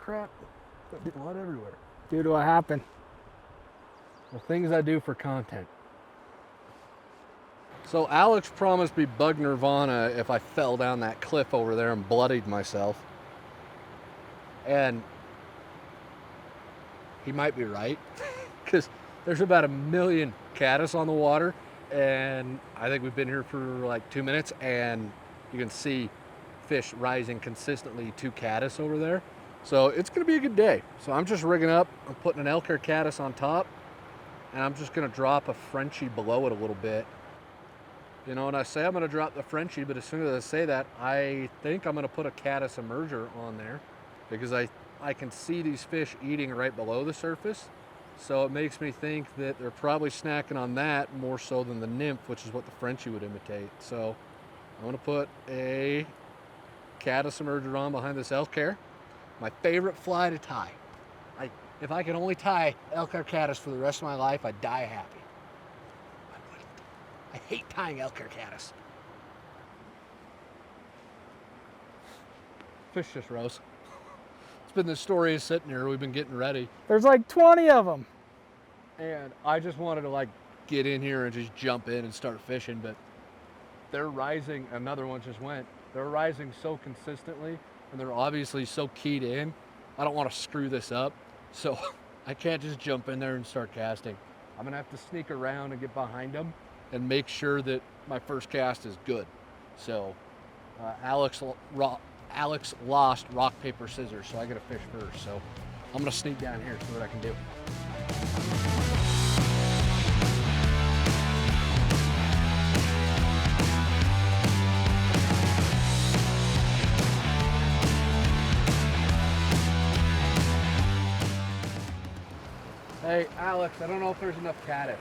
crap. Got blood everywhere. Dude, what happened? The things I do for content. So Alex promised me bug nirvana if I fell down that cliff over there and bloodied myself. And he might be right, because there's about 1 million caddis on the water, and I think we've been here for like 2 minutes, and you can see fish rising consistently to caddis over there. So it's gonna be a good day. So I'm just rigging up, I'm putting an elk hair caddis on top, and I'm just gonna drop a Frenchie below it a little bit. You know, and I say I'm gonna drop the Frenchie, but as soon as I say that, I think I'm gonna put a caddis emerger on there, because I can see these fish eating right below the surface. So it makes me think that they're probably snacking on that more so than the nymph, which is what the Frenchie would imitate. So I'm gonna put a caddis emerger on behind this elk hair. My favorite fly to tie. If I could only tie elk hair caddis for the rest of my life, I'd die happy. I wouldn't. I hate tying elk hair caddis. Fish just rose. It's been the story is sitting here. We've been getting ready. There's like 20 of them. And I just wanted to like get in here and just jump in and start fishing, but they're rising. Another one just went. They're rising so consistently, and they're obviously so keyed in. I don't want to screw this up, so I can't just jump in there and start casting. I'm gonna have to sneak around and get behind them and make sure that my first cast is good. So Alex lost rock, paper, scissors, so I gotta fish first. So I'm gonna sneak down here, see what I can do. Hey, Alex, I don't know if there's enough caddis.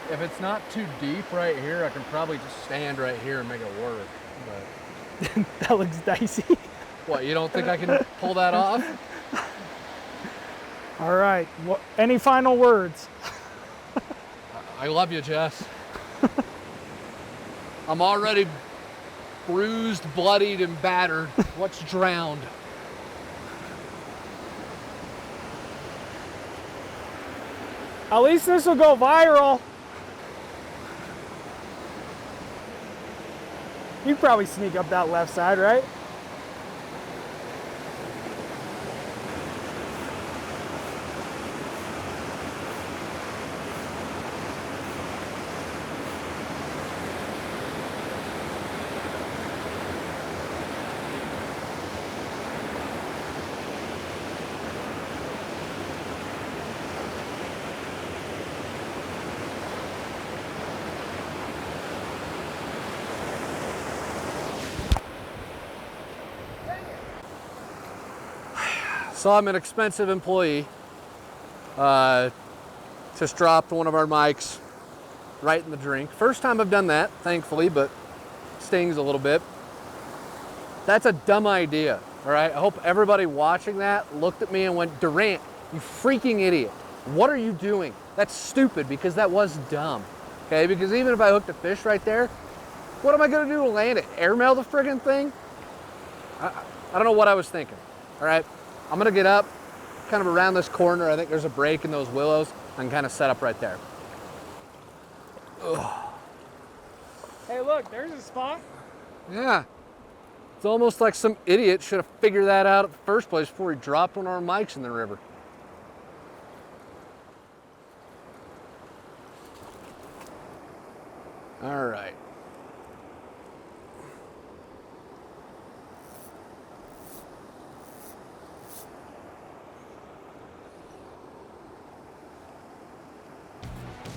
If it's not too deep right here, I can probably just stand right here and make it work. But That looks dicey. what, you don't think I can pull that off? All right. Any final words? I love you, Jess. I'm already bruised, bloodied, and battered. What's drowned? At least this will go viral. You can probably sneak up that left side, right? So I'm an expensive employee. Just dropped one of our mics right in the drink. First time I've done that, thankfully, but stings a little bit. That's a dumb idea, all right? I hope everybody watching that looked at me and went, Durant, you freaking idiot. What are you doing? That's stupid, because that was dumb, okay? Because even if I hooked a fish right there, what am I gonna do to land it? Airmail the friggin' thing? I don't know what I was thinking, all right? I'm gonna get up, kind of around this corner. I think there's a break in those willows. I can kind of set up right there. Ugh. Hey, look, there's a spot. Yeah. It's almost like some idiot should have figured that out at the first place before he dropped one of our mics in the river. All right.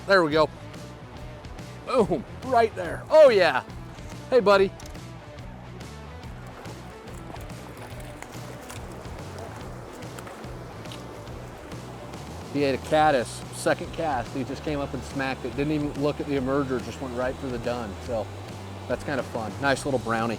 There we go. Boom, right there. Oh yeah. Hey buddy. He ate a caddis, second cast. He just came up and smacked it. Didn't even look at the emerger, just went right through the dun. So that's kind of fun. Nice little brownie.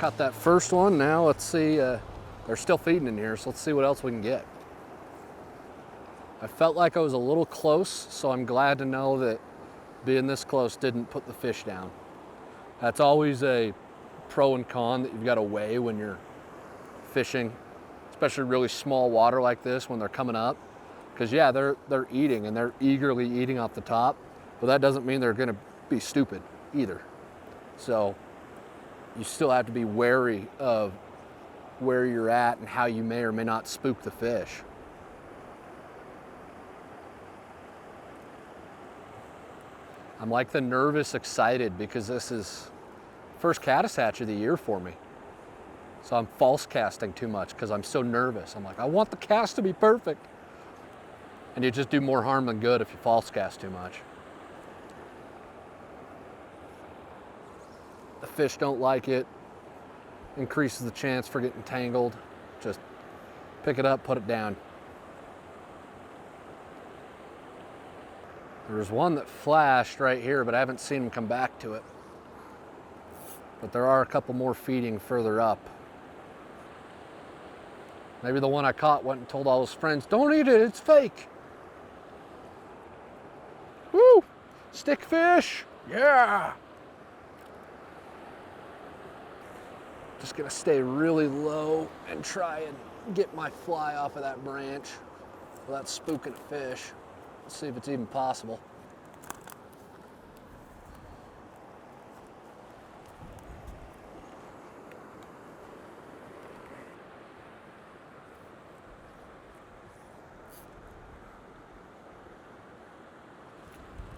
Caught that first one. Now let's see, they're still feeding in here, so let's see what else we can get. I felt like I was a little close, so I'm glad to know that being this close didn't put the fish down. That's always a pro and con that you've got to weigh when you're fishing, especially really small water like this when they're coming up. Because yeah, they're eating and they're eagerly eating off the top, but that doesn't mean they're gonna be stupid either. So you still have to be wary of where you're at and how you may or may not spook the fish. I'm like the nervous excited because this is first caddis hatch of the year for me. So I'm false casting too much because I'm so nervous. I'm like, I want the cast to be perfect. And you just do more harm than good if you false cast too much. The fish don't like it. Increases the chance for getting tangled. Just pick it up, put it down. There was one that flashed right here, but I haven't seen him come back to it. But there are a couple more feeding further up. Maybe the one I caught went and told all his friends, don't eat it, it's fake. Woo! Stickfish! Yeah! Just gonna stay really low and try and get my fly off of that branch without spooking a fish. Let's see if it's even possible.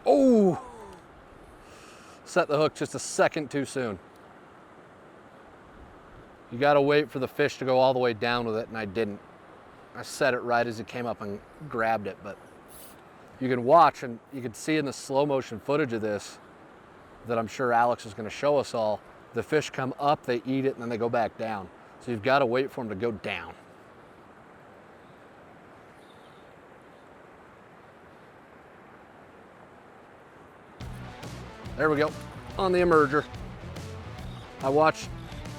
Oh! Set the hook just a second too soon. You gotta wait for the fish to go all the way down with it, and I didn't. I set it right as it came up and grabbed it, but you can watch and you can see in the slow motion footage of this that I'm sure Alex is gonna show us all, the fish come up, they eat it, and then they go back down. So you've gotta wait for them to go down. There we go, on the emerger. I watched,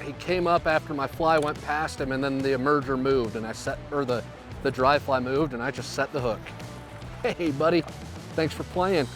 he came up after my fly went past him and then the emerger moved and I set, or the dry fly moved and I just set the hook. Hey buddy, thanks for playing.